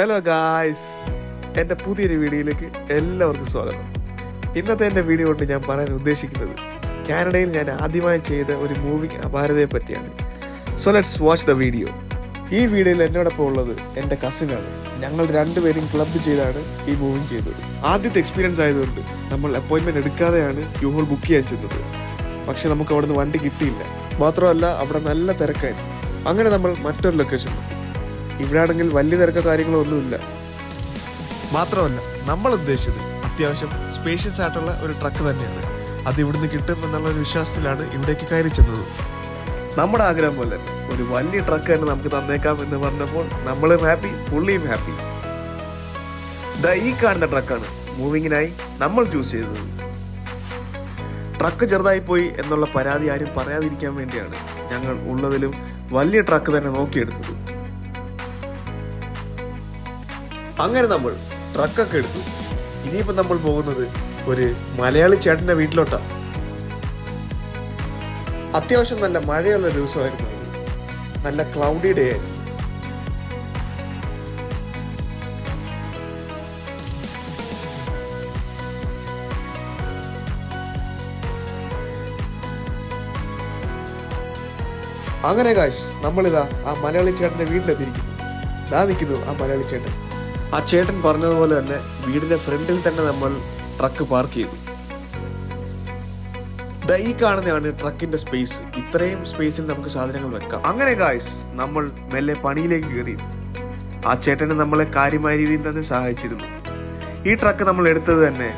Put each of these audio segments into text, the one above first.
Hello guys, എൻ്റെ പുതിയൊരു വീഡിയോയിലേക്ക് എല്ലാവർക്കും സ്വാഗതം. ഇന്നത്തെ എൻ്റെ വീഡിയോ കൊണ്ട് ഞാൻ പറയാൻ ഉദ്ദേശിക്കുന്നത് കാനഡയിൽ ഞാൻ ആദ്യമായി ചെയ്ത ഒരു മൂവിങ് അപാരതയെ പറ്റിയാണ്. So let's watch the video. ഈ വീഡിയോയിൽ എന്നോടൊപ്പം ഉള്ളത് എൻ്റെ കസിനാണ്. ഞങ്ങൾ രണ്ടുപേരും ക്ലബ് ചെയ്താണ് ഈ മൂവിങ് ചെയ്തത്. ആദ്യത്തെ എക്സ്പീരിയൻസ് ആയതുകൊണ്ട് നമ്മൾ അപ്പോയിൻമെൻറ്റ് എടുക്കാതെയാണ് യു-ഹോൾ ബുക്ക് ചെയ്യാൻ ചെന്നത്. പക്ഷെ നമുക്ക് അവിടെ നിന്ന് വണ്ടി കിട്ടിയില്ല. മാത്രമല്ല അവിടെ നല്ല തിരക്കായി. അങ്ങനെ നമ്മൾ മറ്റൊരു ലൊക്കേഷൻ. ഇവിടെ ആണെങ്കിൽ വലിയ തിരക്കോ കാര്യങ്ങളോ ഒന്നുമില്ല. മാത്രമല്ല നമ്മൾ ഉദ്ദേശിച്ചത് അത്യാവശ്യം സ്പേഷ്യസ് ആയിട്ടുള്ള ഒരു ട്രക്ക് തന്നെയാണ്. അത് ഇവിടുന്ന് കിട്ടും എന്നുള്ളൊരു വിശ്വാസത്തിലാണ് ഇവിടേക്ക് കയറി ചെന്നത്. നമ്മുടെ ആഗ്രഹം പോലെ ഒരു വലിയ ട്രക്ക് തന്നെ നമുക്ക് തന്നേക്കാം എന്ന് പറഞ്ഞപ്പോൾ നമ്മളും ഹാപ്പി, പുള്ളിയും ഹാപ്പി. ഈ കാണുന്ന ട്രക്കാണ് മൂവിങ്ങിനായി നമ്മൾ ചൂസ് ചെയ്തത്. ട്രക്ക് ചെറുതായി പോയി എന്നുള്ള പരാതി ആരും പറയാതിരിക്കാൻ വേണ്ടിയാണ് ഞങ്ങൾ ഉള്ളതിലും വലിയ ട്രക്ക് തന്നെ നോക്കിയെടുത്തത്. അങ്ങനെ നമ്മൾ ട്രക്കൊക്കെ എടുത്തു. ഇനിയിപ്പോൾ നമ്മൾ പോകുന്നത് ഒരു മലയാളി ചേട്ടൻ്റെ വീട്ടിലോട്ടാണ്. അത്യാവശ്യം നല്ല മഴയുള്ള ദിവസമായിരുന്നു. നല്ല ക്ലൗഡി ഡേ ആയിരുന്നു. അങ്ങനെ കാശ് നമ്മളിതാ ആ മലയാളി ചേട്ടൻ്റെ വീട്ടിലെത്തിയിരിക്കുന്നു. ഇതാ നിൽക്കുന്നു ആ മലയാളി ചേട്ടൻ. ആ ചേട്ടൻ പറഞ്ഞതുപോലെ തന്നെ വീടിന്റെ ഫ്രണ്ടിൽ തന്നെ നമ്മൾ ട്രക്ക് പാർക്ക് ചെയ്തു. ഈ കാണുന്നതാണ് ട്രക്കിന്റെ സ്പേസ്. ഇത്രയും സ്പേസിൽ നമുക്ക് സാധനങ്ങൾ വെക്കാം. അങ്ങനെ ഗായ്സ് നമ്മൾ മെല്ലെ പണിയിലേക്ക് കയറി. ആ ചേട്ടനെ നമ്മളെ കാര്യമായ രീതിയിൽ തന്നെ സഹായിച്ചിരുന്നു. ഈ ട്രക്ക് നമ്മൾ എടുത്തത് തന്നെ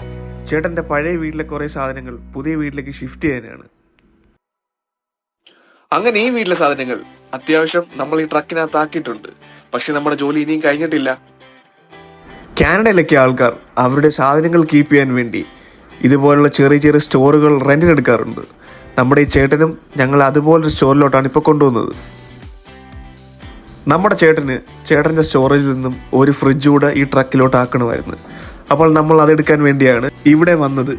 ചേട്ടന്റെ പഴയ വീട്ടിലെ കുറെ സാധനങ്ങൾ പുതിയ വീട്ടിലേക്ക് ഷിഫ്റ്റ് ചെയ്യാനാണ്. അങ്ങനെ ഈ വീട്ടിലെ സാധനങ്ങൾ അത്യാവശ്യം നമ്മൾ ഈ ട്രക്കിനകത്ത് ആക്കിയിട്ടുണ്ട്. പക്ഷെ നമ്മുടെ ജോലി ഇനിയും കഴിഞ്ഞിട്ടില്ല. കാനഡയിലൊക്കെ ആൾക്കാർ അവരുടെ സാധനങ്ങൾ കീപ്പ് ചെയ്യാൻ വേണ്ടി ഇതുപോലുള്ള ചെറിയ ചെറിയ സ്റ്റോറുകൾ റെന്റിനെടുക്കാറുണ്ട്. നമ്മുടെ ഈ ചേട്ടനും ഞങ്ങൾ അതുപോലൊരു സ്റ്റോറിലോട്ടാണ് ഇപ്പോൾ കൊണ്ടുവന്നത്. നമ്മുടെ ചേട്ടൻ്റെ സ്റ്റോറേജിൽ നിന്നും ഒരു ഫ്രിഡ്ജ് കൂടെ ഈ ട്രക്കിലോട്ട് ആക്കണമായിരുന്നു. അപ്പോൾ നമ്മൾ അതെടുക്കാൻ വേണ്ടിയാണ് ഇവിടെ വന്നത്.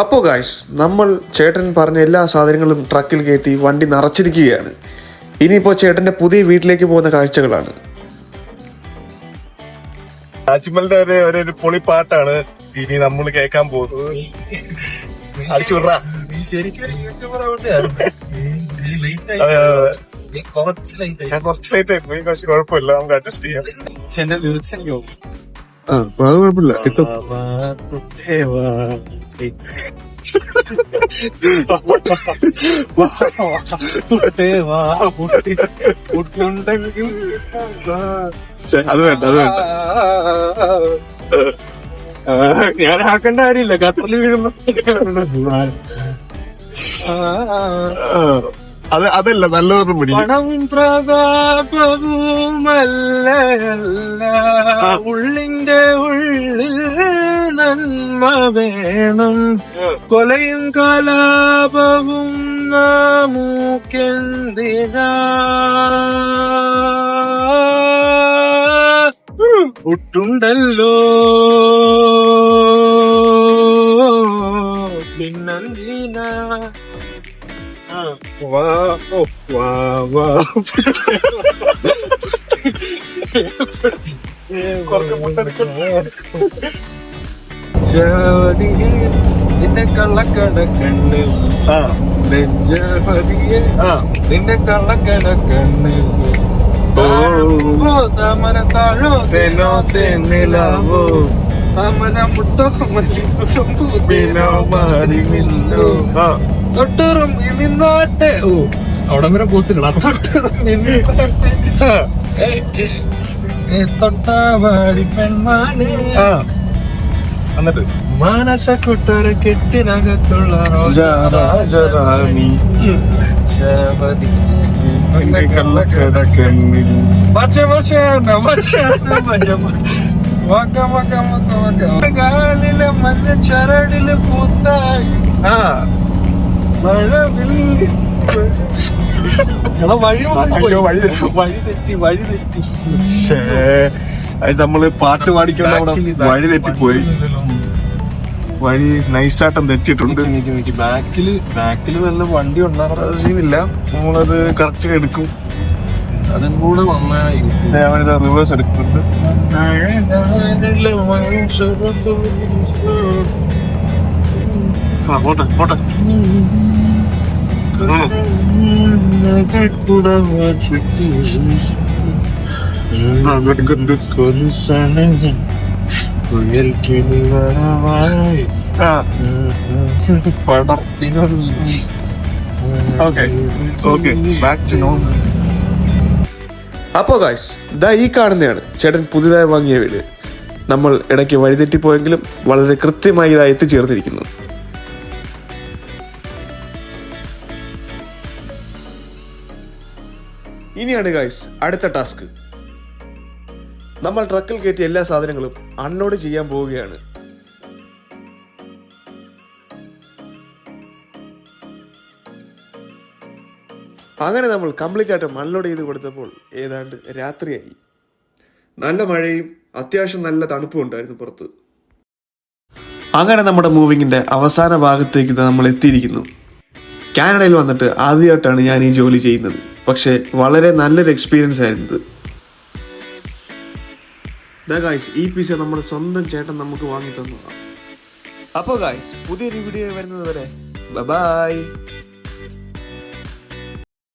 അപ്പോൾ ഗായ്സ് നമ്മൾ ചേട്ടൻ പറഞ്ഞ എല്ലാ സാധനങ്ങളും ട്രക്കിൽ കയറ്റി വണ്ടി നിറച്ചിരിക്കുകയാണ്. ഇനിയിപ്പോൾ ചേട്ടന്റെ പുതിയ വീട്ടിലേക്ക് പോകുന്ന കാഴ്ചകളാണ്. താജ്മഹലിന്റെ ഒരു പൊളി പാട്ടാണ് ഇനി നമ്മൾ കേൾക്കാൻ പോകുന്നത്. ഞാൻ കുറച്ച് ലേറ്റ് ആയി പോയി. പക്ഷെ കുഴപ്പമില്ല, നമുക്ക് അഡ്ജസ്റ്റ് ചെയ്യാം. എന്റെ ലിറിക്സ് എനിക്ക് അത് കുഴപ്പമില്ല. അത് വേണ്ട ഞാൻ ആക്കേണ്ട കാര്യമില്ല. കട്ടറിൽ വീഴുമ്പോ അതല്ല നല്ലതൊന്നും പിടി. പണവും പ്രതാപവുമല്ല ഉള്ളിന്റെ ഉള്ളിൽ നന്മ വേണം. കൊലയും കലാപവും നാമൂക്കെന്തിനാ ഒട്ടുണ്ടല്ലോ പിന്നെന്തിനാ നിന്റെ കള്ളക്കടക്കണ്ണ് നിന്റെ കള്ളക്കടക്കണ്ണ് താമര താഴോ തേനോ തേനിലാവോ താമര മുട്ടോ മലിനോ മാറി നിന്നോ തൊട്ടുറും നിന്നോട്ടെ. ഓ അവിടെ വരെ പോത്തില്ല. തൊട്ടുറും നിന്നോട്ടെ തൊട്ടാവാടി പെൺമാനെ എന്നിട്ട് മാനസ കൊട്ടാര കെട്ടിനകത്തുള്ള രാജറാണി കള്ളക്കടക്കണ്ണിൽ കാലിലെ മഞ്ഞ ചരടില് പൂത്തായി മഴവില്ലി വഴി തെറ്റി. അത് നമ്മള് പാട്ട് പാടിക്കൊണ്ട് വഴി തെറ്റിപ്പോയി. വഴി നൈസാട്ടം തെറ്റിയിട്ടുണ്ട്. ബാക്കില് വല്ല വണ്ടി ഉണ്ടാകുന്നില്ല. സീനില്ല, നമ്മളത് കറക്റ്റ് എടുക്കും. അതും കൂടെ നന്നായി ഞാനിത് റിവേഴ്സ് എടുക്കുന്നുണ്ട്. പോട്ടെ പോട്ടെ. Okay okay back to normal. അപ്പോൾ ഗായ്സ് ദാ ഈ കാണുന്നതാണ് ചേട്ടൻ പുതിയതായി വാങ്ങിയ വീട്. നമ്മൾ ഇടയ്ക്ക് വഴിതെറ്റിപ്പോയെങ്കിലും വളരെ കൃത്യമായി ഇതാ എത്തിച്ചേർന്നിരിക്കുന്നു. ഇനിയാണ് ഗായ്സ് അടുത്ത ടാസ്ക്. നമ്മൾ ട്രക്കിൽ കയറ്റിയ എല്ലാ സാധനങ്ങളും അൺലോഡ് ചെയ്യാൻ പോവുകയാണ്. അങ്ങനെ നമ്മൾ കംപ്ലീറ്റ് ആയിട്ട് അൺലോഡ് ചെയ്ത് കൊടുത്തപ്പോൾ ഏതാണ്ട് രാത്രിയായി. നല്ല മഴയും അത്യാവശ്യം നല്ല തണുപ്പും ഉണ്ടായിരുന്നു പുറത്ത്. അങ്ങനെ നമ്മുടെ മൂവിങ്ങിന്റെ അവസാന ഭാഗത്തേക്ക് നമ്മൾ എത്തിയിരിക്കുന്നു. കാനഡയിൽ വന്നിട്ട് ആദ്യമായിട്ടാണ് ഞാൻ ഈ ജോലി ചെയ്യുന്നത്. പക്ഷേ വളരെ നല്ലൊരു എക്സ്പീരിയൻസ് ആയിരുന്നത്. ഗായ്സ് ഈ പിസ നമ്മുടെ സ്വന്തം ചേട്ടൻ നമുക്ക് വാങ്ങി തന്നതാണ്. അപ്പോൾ ഗായ്സ് പുതിയൊരു വീഡിയോ വരുന്നത് വരെ ബൈ.